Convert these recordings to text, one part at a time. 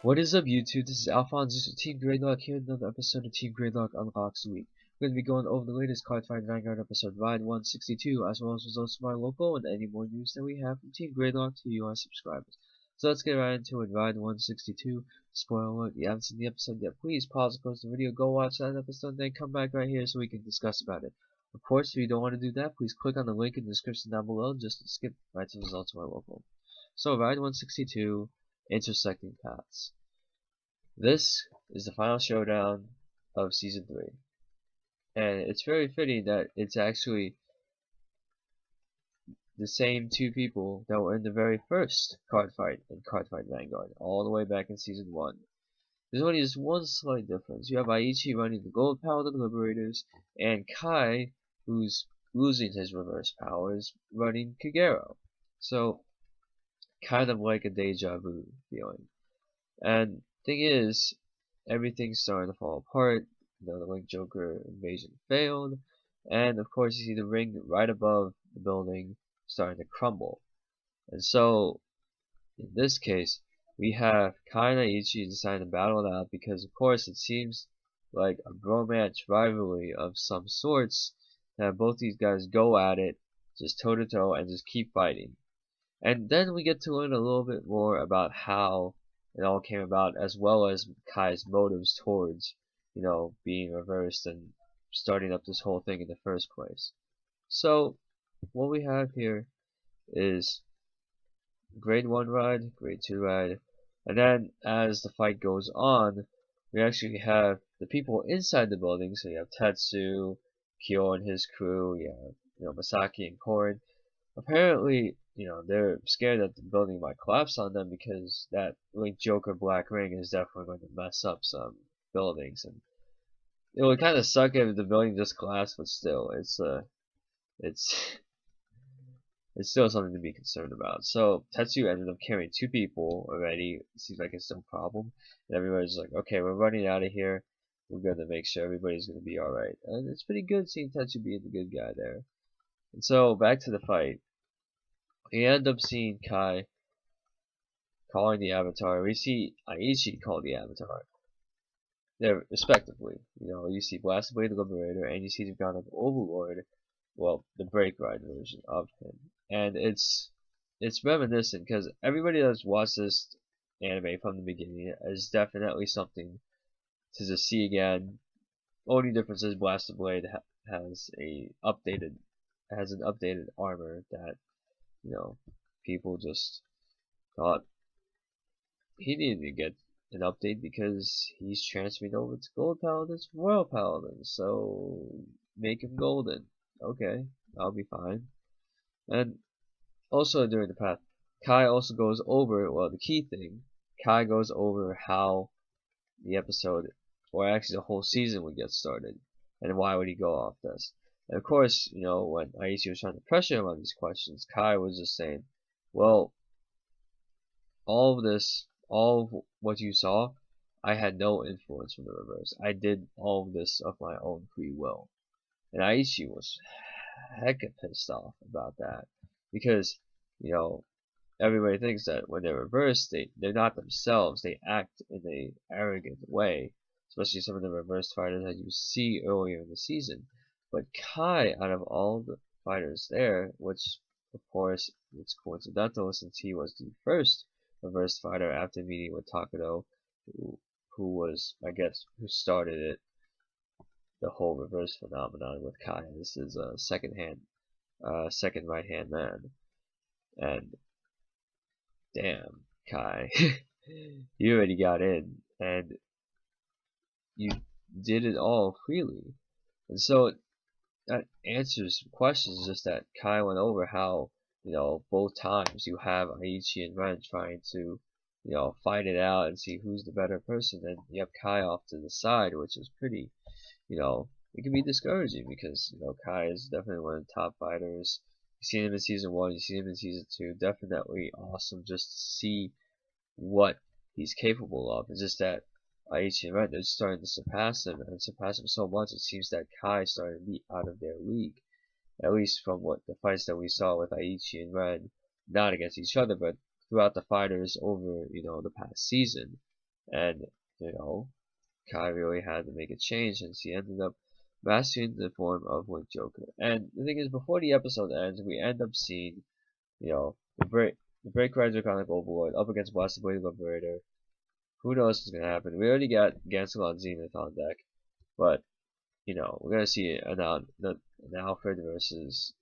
What is up, YouTube? This is AlphonZeus with Team Gradelock here in another episode of Team Gradelock Unbox Week. We're going to be going over the latest card fight Vanguard episode Ride 162, as well as results from our local and any more news that we have from Team Gradelock to you, our subscribers. So let's get right into it. Ride 162. Spoiler alert, if you haven't seen the episode yet, please pause and close the video, go watch that episode, then come back right here so we can discuss about it. Of course, if you don't want to do that, please click on the link in the description down below just to skip right to the results of our local. So, Ride 162, Intersecting Paths. This is the final showdown of Season 3. And it's very fitting that it's actually the same two people that were in the very first card fight in Card Fight Vanguard, all the way back in Season 1. There's only just one slight difference. You have Aichi running the Gold Paladin Liberators, and Kai, who's losing his reverse powers, running Kagero. So, kind of like a deja vu feeling. And thing is, everything's starting to fall apart. The Link Joker invasion failed, and of course you see the ring right above the building starting to crumble. And so, in this case, we have Kai and Aichi deciding to battle it out because, of course, it seems like a bromance rivalry of some sorts that both these guys go at it, just toe to toe, and just keep fighting. And then we get to learn a little bit more about how it all came about, as well as Kai's motives towards, being reversed and starting up this whole thing in the first place. So, what we have here is Grade 1 ride, Grade 2 ride, and then as the fight goes on, we actually have the people inside the building. So you have Tetsu, Kyo and his crew, you have Masaki and Korin. Apparently, they're scared that the building might collapse on them because that Link Joker Black Ring is definitely going to mess up some buildings, and it would kind of suck if the building just collapsed, but still, it's still something to be concerned about. So Tetsu ended up carrying two people already. It seems like it's no problem, and everybody's like, okay, we're running out of here. We're gonna make sure everybody's gonna be all right, and it's pretty good seeing Tetsu being the good guy there. And so back to the fight. We end up seeing Kai calling the Avatar. We see Aichi call the Avatar. They're respectively. You see Blasted Blade the Liberator, and you see the Ground of Overlord, well, the Break Ride version of him. And it's reminiscent because everybody that's watched this anime from the beginning is definitely something to just see again. Only difference is Blasted Blade has an updated armor that people just thought he needed to get an update because he's transferring over to Gold Paladins from Royal Paladins, so make him golden. Okay, I'll be fine. And also during the path, Kai also goes over, well, the key thing, Kai goes over how the episode, or actually the whole season would get started, and why would he go off this. And of course, when Aichi was trying to pressure him on these questions, Kai was just saying, well, all of what you saw, I had no influence from the reverse. I did all of this of my own free will. And Aichi was hecka pissed off about that. Because, everybody thinks that when they're reversed, they're not themselves. They act in an arrogant way. Especially some of the reversed fighters that you see earlier in the season. But Kai, out of all the fighters there, which of course it's coincidental since he was the first reversed fighter after meeting with Takado, who was, I guess, who started it, the whole reverse phenomenon with Kai. This is a second right hand man, and damn, Kai, you already got in, and you did it all freely, and so that answers questions. Just that Kai went over how both times you have Aichi and Ren trying to fight it out and see who's the better person, and you have Kai off to the side, which is pretty it can be discouraging because Kai is definitely one of the top fighters. You see him in season 1, you see him in season 2. Definitely awesome just to see what he's capable of. It's just that Aichi and Ren, they're starting to surpass him, and surpass him so much it seems that Kai is starting to be out of their league. At least from what the fights that we saw with Aichi and Ren, not against each other, but throughout the fighters over the past season. and Kai really had to make a change, and he ended up mastering the form of Link Joker. And the thing is, before the episode ends, we end up seeing, the Break Rider Draconic Overlord up against Blasted Blade Liberator. Who knows what's gonna happen? We already got Gancelon Zenith on deck, but we're gonna see an Alfred versus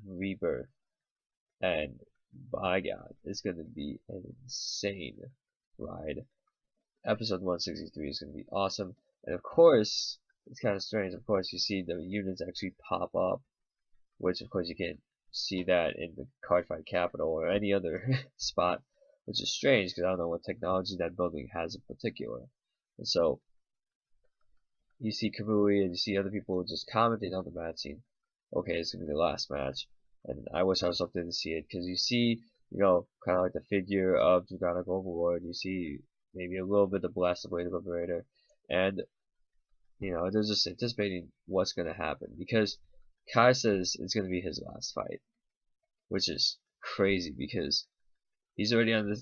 Rebirth, and by God, it's gonna be an insane ride. Episode 163 is gonna be awesome, and of course, it's kind of strange. Of course, you see the units actually pop up, which of course you can't see that in the Cardfight Capital or any other spot, which is strange because I don't know what technology that building has in particular. And so you see Kamui and you see other people just commenting on the match scene. Okay, it's gonna be the last match, and I wish I was up there to see it because you see, kind of like the figure of Draconic Overlord. You see maybe a little bit of Blasted Blade Liberator, and they're just anticipating what's gonna happen because Kai says it's gonna be his last fight, which is crazy because he's already on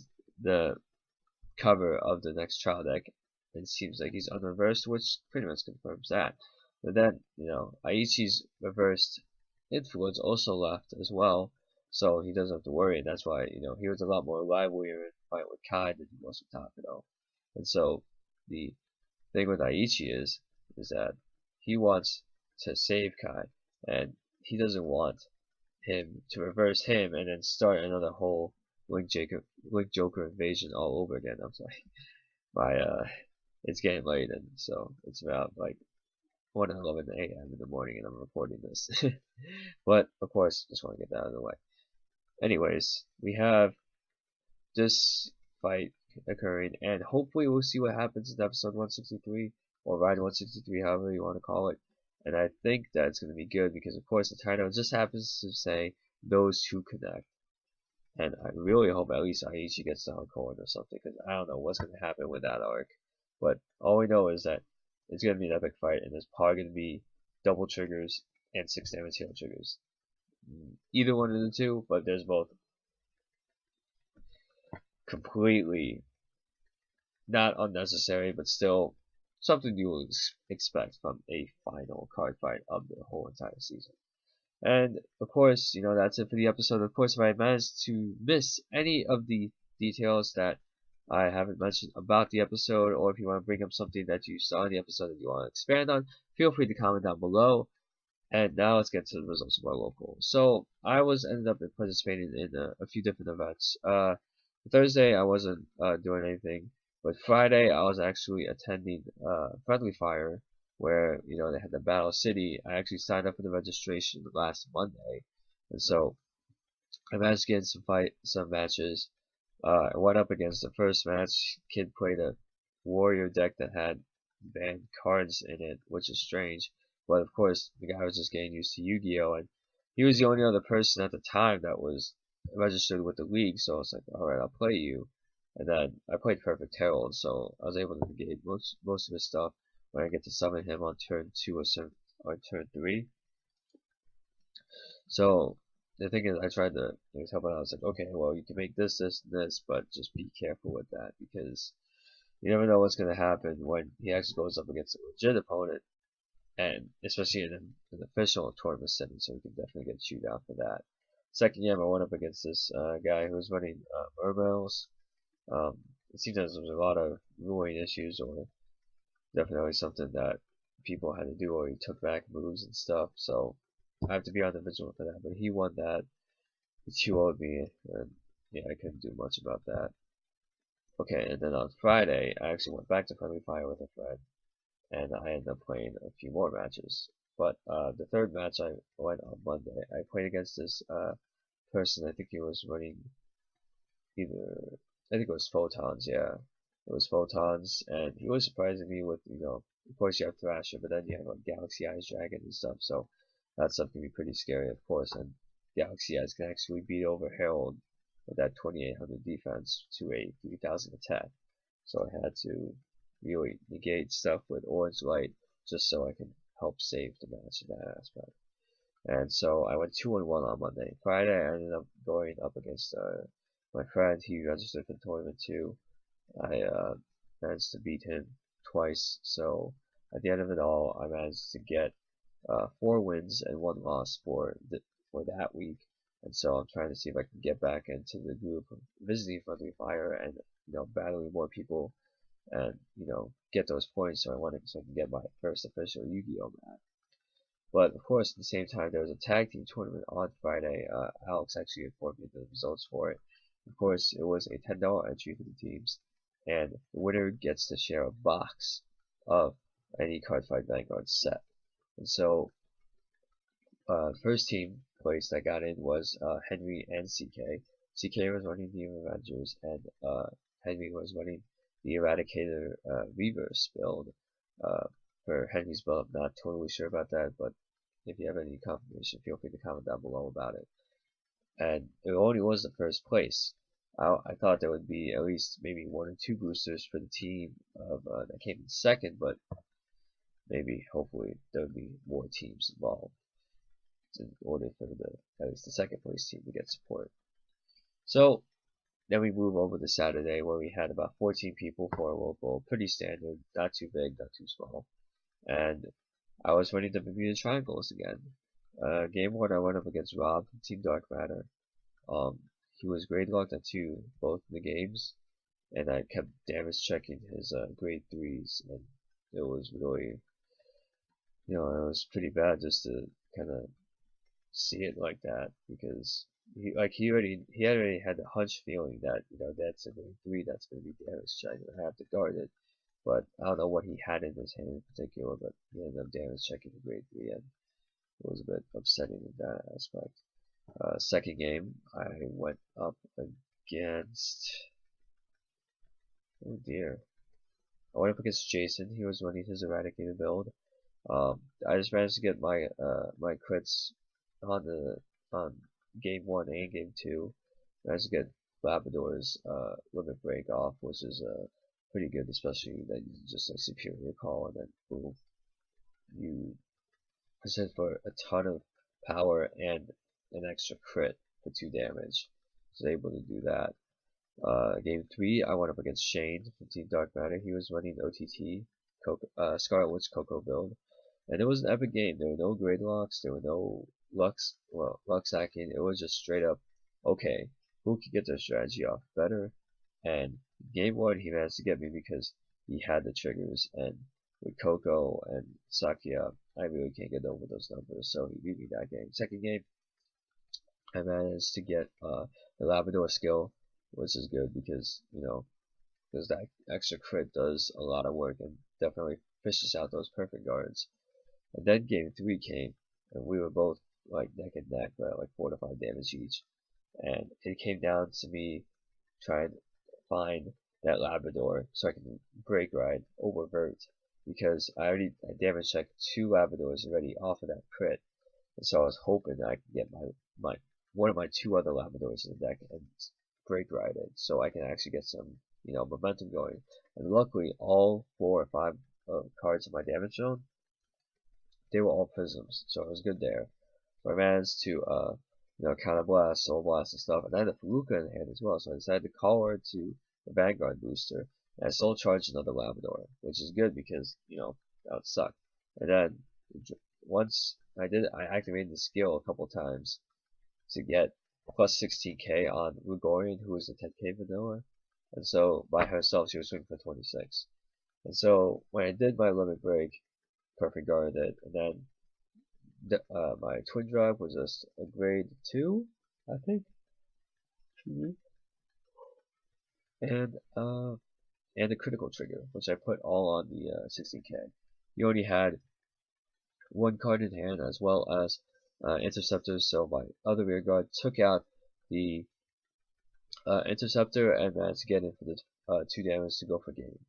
the cover of the next trial deck, and it seems like he's unreversed, which pretty much confirms that. But then, Aichi's reversed influence also left as well, so he doesn't have to worry, and that's why, he was a lot more lively in the fight with Kai than he was with Takano. And so, the thing with Aichi is that he wants to save Kai, and he doesn't want him to reverse him and then start another whole Link Joker invasion all over again. I'm sorry. It's getting late, and so it's about like 1:11 a.m. in the morning, and I'm recording this. But of course, just want to get that out of the way. Anyways, we have this fight occurring, and hopefully we'll see what happens in episode 163 or ride 163, however you want to call it. And I think that it's going to be good because, of course, the title just happens to say those who connect. And I really hope at least Aichi gets down coin or something, because I don't know what's going to happen with that arc. But all we know is that it's going to be an epic fight, and there's probably going to be double triggers and 6 damage heal triggers. Either one of the two, but there's both. Completely not unnecessary, but still something you would expect from a final card fight of the whole entire season. And of course, that's it for the episode. Of course, if I managed to miss any of the details that I haven't mentioned about the episode, or if you want to bring up something that you saw in the episode that you want to expand on, feel free to comment down below. And now let's get to the results of our local. So I ended up participating in a few different events. Thursday I wasn't doing anything, but Friday I was actually attending Friendly Fire, where they had the Battle City. I actually signed up for the registration last Monday, and so I managed to get some matches. I went up against the first match. Kid played a warrior deck that had banned cards in it, which is strange. But of course, the guy was just getting used to Yu-Gi-Oh, and he was the only other person at the time that was registered with the league. So I was like, all right, I'll play you. And then I played Perfect Herald, so I was able to negate most of his stuff when I get to summon him on turn 2 or turn 3. So the thing is, I tried to help out. I was like, okay, well, you can make this, this, and this, but just be careful with that because you never know what's going to happen when he actually goes up against a legit opponent, and especially in an official tournament setting, so he can definitely get chewed out for that. Second game, I went up against this guy who was running Mermails. It seems as there was a lot of ruling issues, or definitely something that people had to do, or he took back moves and stuff, so I have to be on the vigilant for that. But he won that. He 2-0'd me, and yeah, I couldn't do much about that. Okay, and then on Friday, I actually went back to Friendly Fire with a friend, and I ended up playing a few more matches. But the third match I went on Monday, I played against this person. I think he was running I think it was Photons, yeah. It was Photons, and he was surprising me with, of course you have Thrasher, but then you have like Galaxy Eyes Dragon and stuff, so that stuff can be pretty scary, of course, and Galaxy Eyes can actually beat over Herald with that 2800 defense to a 3000 attack. So I had to really negate stuff with Orange Light just so I can help save the match in that aspect. And so I went 2-1 on Monday. Friday I ended up going up against my friend. He registered for the tournament too. I managed to beat him twice. So at the end of it all, I managed to get 4 wins and 1 loss for that week. And so I'm trying to see if I can get back into the group of visiting Friendly Fire and battling more people and get those points. So I can get my first official Yu-Gi-Oh map. But of course, at the same time, there was a tag team tournament on Friday. Alex actually informed me the results for it. Of course, it was a $10 entry for the teams, and the winner gets to share a box of any Cardfight Vanguard set. And so, first team place that got in was Henry and CK. CK was running the Avengers, and Henry was running the Eradicator reverse build. For Henry's build, I'm not totally sure about that, but if you have any confirmation, feel free to comment down below about it. And it only was the first place. I thought there would be at least maybe 1 or 2 boosters for the team of that came in second, but maybe, hopefully, there would be more teams involved in order for at least the second place team to get support. So then we move over to Saturday, where we had about 14 people for a local, pretty standard, not too big, not too small. And I was running the Bermuda Triangles again. Game 1, I went up against Rob from Team Dark Matter. He was Gradelocked at 2 both in the games, and I kept damage checking his grade 3s, and it was really, it was pretty bad just to kind of see it like that, because he already had a hunch feeling that that's a grade 3 that's going to be damage checked, and I have to guard it. But I don't know what he had in his hand in particular, but he ended up damage checking the grade 3, and it was a bit upsetting in that aspect. Second game, I went up against, oh dear, I went up against Jason. He was running his Eradicator build. I just managed to get my my crits on game 1 and game 2. I managed to get Labrador's limit break off, which is pretty good, especially that you just like superior call and then boom, you present for a ton of power and an extra crit for 2 damage. I was able to do that. Game 3, I went up against Shane from Team Dark Matter. He was running OTT Scarlet Witch Coco build, and it was an epic game. There were no Gradelocks, there were no Lux hacking. It was just straight up, okay, who could get their strategy off better? And game 1, he managed to get me because he had the triggers, and with Coco and Sakia, I really can't get over those numbers, so he beat me that game. Second game, I managed to get the Labrador skill, which is good because, because that extra crit does a lot of work and definitely fishes out those perfect guards. And then game 3 came, and we were both like neck and neck, but like 4 to 5 damage each. And it came down to me trying to find that Labrador so I can break ride over Vert, because I damage checked 2 Labradors already off of that crit, and so I was hoping that I could get my one of my 2 other Labradors in the deck and break ride it, so I can actually get some momentum going. And luckily, all 4 or 5 cards in my damage zone, they were all prisms, so I was good there. So I managed to counter blast, soul blast, and stuff, and I had a Feluca in hand as well, so I decided to call her to the Vanguard booster, and I soul charged another Labrador, which is good because that would suck. And then once I did it, I activated the skill a couple times to get plus 16k on Rugorian, who was a 10k vanilla, and so by herself she was swinging for 26. And so when I did my limit break, perfect guarded it, and then my twin drive was just a grade 2, I think, and a critical trigger, which I put all on the 16k. You only had 1 card in hand as well as Interceptor, so my other rear guard took out the Interceptor and managed to get in for the 2 damage to go for game.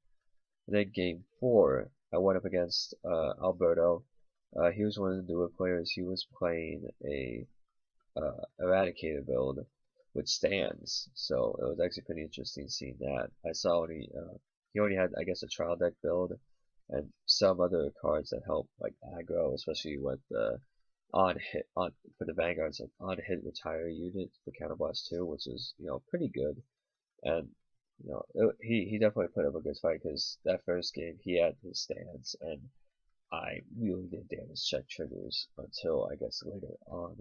And then game 4, I went up against Alberto. He was one of the newer players. He was playing a Eradicator build with stands, so it was actually pretty interesting seeing that. I saw he only had, I guess, a trial deck build and some other cards that help like aggro, especially with the for the Vanguard's on hit retire unit for Counterblast 2, which is pretty good. And he definitely put up a good fight because that first game he had his stance and I really didn't damage check triggers until I guess later on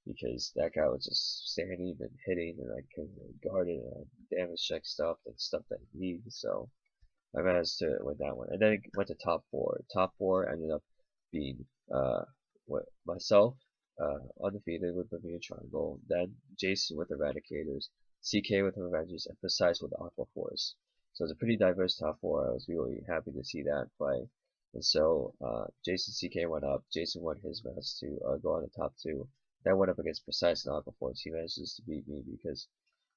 because that guy was just standing and hitting and I couldn't really guard it and damage check stuff and stuff that he needed. So I managed to win that one. And then it went to top four. Top four ended up being myself, undefeated with Bermuda Triangle, then Jason with Eradicators, CK with Revengers, and Precise with Aqua Force. So it's a pretty diverse top four. I was really happy to see that fight. And so Jason CK went up. Jason won his match to go on the top two. Then went up against Precise and Aqua Force. He manages to beat me because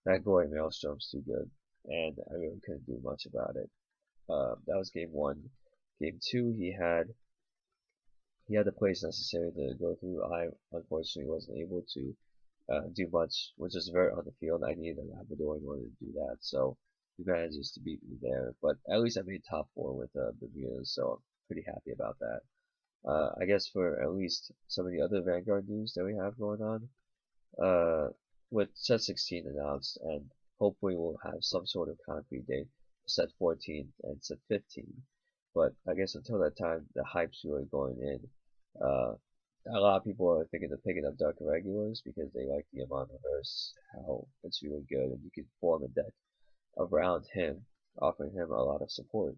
that Gory Maelstrom's too good, and I really couldn't do much about it. That was game one. Game two, he had the plays necessary to go through. I unfortunately wasn't able to do much, which is very on the field. I needed a Labrador in order to do that, so he manages to beat me there. But at least I made top four with Bermuda, so I'm pretty happy about that. I guess for at least some of the other Vanguard news that we have going on, with set 16 announced, and hopefully we'll have some sort of concrete date for set 14 and set 15. But I guess until that time, the hype's really going in. A lot of people are thinking of picking up Dark Irregulars because they like the Amon Reverse, how it's really good, and you can form a deck around him, offering him a lot of support.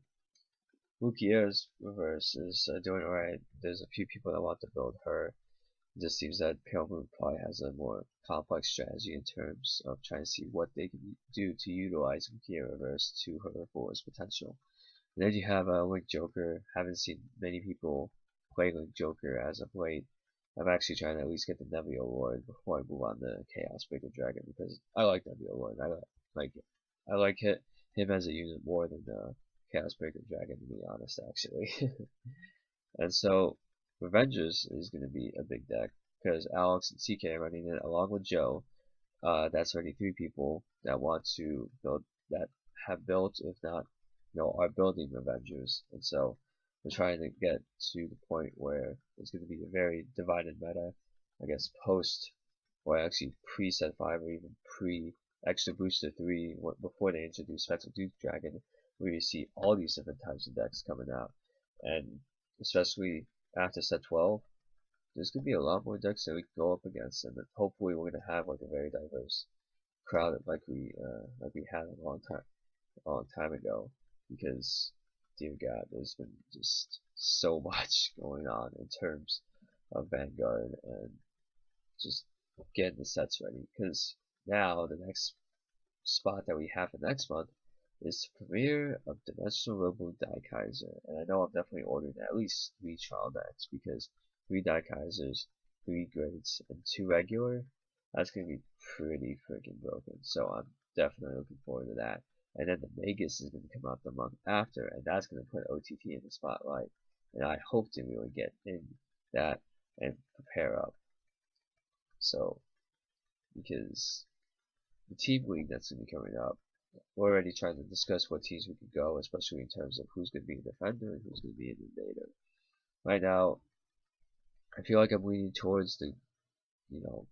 Lukier's Reverse is doing alright. There's a few people that want to build her. It just seems that Pale Moon probably has a more complex strategy in terms of trying to see what they can do to utilize Lukia Reverse to her fullest potential. And then you have Link Joker. Haven't seen many people play Link Joker as of late. I'm actually trying to at least get the Nebula Lord before I move on to Chaos Breaker Dragon because I like Nebula Lord. I like him as a unit more than Chaos Breaker Dragon, to be honest, actually. And so Revengers is going to be a big deck because Alex and CK are running it along with Joe. That's already three people that want to build, that have built, if not, are building Revengers. And so we're trying to get to the point where it's going to be a very divided meta, I guess, post, or actually pre-set 5 or even pre-extra booster 3, before they introduce Spectral Duke Dragon, where you see all these different types of decks coming out. And especially after set 12, there's going to be a lot more decks that we can go up against, and hopefully we're going to have like a very diverse crowd like we had a long time ago, because dear God, there's been just so much going on in terms of Vanguard and just getting the sets ready, because now the next spot that we have for next month is the premiere of Dimensional Robo Daikaiser, and I know I'm definitely ordering at least 3 trial decks, because 3 Daikaisers, 3 grades, and 2 regular, that's going to be pretty freaking broken, so I'm definitely looking forward to that. And then the Magus is going to come out the month after, and that's going to put OTT in the spotlight, and I hope to really get in that and prepare up. So, because the team league that's going to be coming up, we're already trying to discuss what teams we could go, especially in terms of who's going to be a defender and who's going to be an invader. Right now, I feel like I'm leaning towards the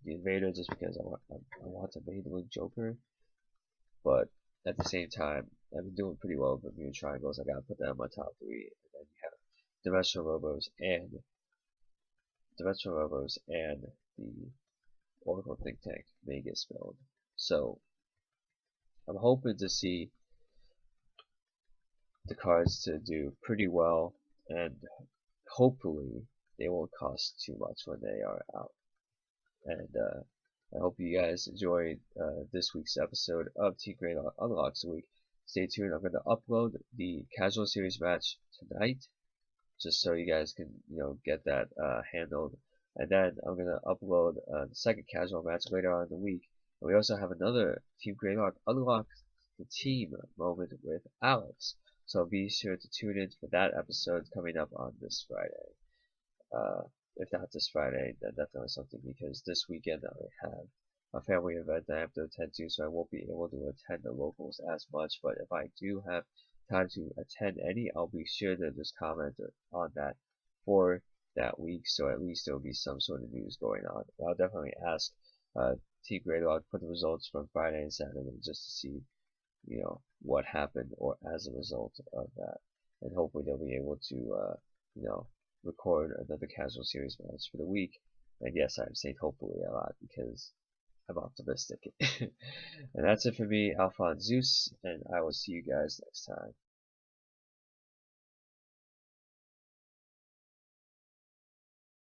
invader just because I want to main Link Joker, but at the same time, I've been doing pretty well with Bermuda Triangles. I gotta put that in my top 3, and then you have Dimensional Robos and the Oracle Think Tank Magus build. So I'm hoping to see the cards to do pretty well, and hopefully they won't cost too much when they are out. And I hope you guys enjoyed this week's episode of Team Gradelock Unlocks Week. Stay tuned. I'm going to upload the casual series match tonight, just so you guys can get that handled. And then I'm going to upload the second casual match later on in the week. And we also have another Team Gradelock Unlock the Team moment with Alex. So be sure to tune in for that episode coming up on this Friday. If not this Friday, then definitely something, because this weekend I have a family event that I have to attend to, so I won't be able to attend the locals as much. But if I do have time to attend any, I'll be sure to just comment on that for that week, so at least there will be some sort of news going on. I'll definitely ask Team Gradelock for the results from Friday and Saturday just to see what happened or as a result of that. And hopefully they'll be able to, record another casual series match for the week. And yes, I'm saying hopefully a lot because I'm optimistic. And that's it for me, AlphonZeus, and I will see you guys next time.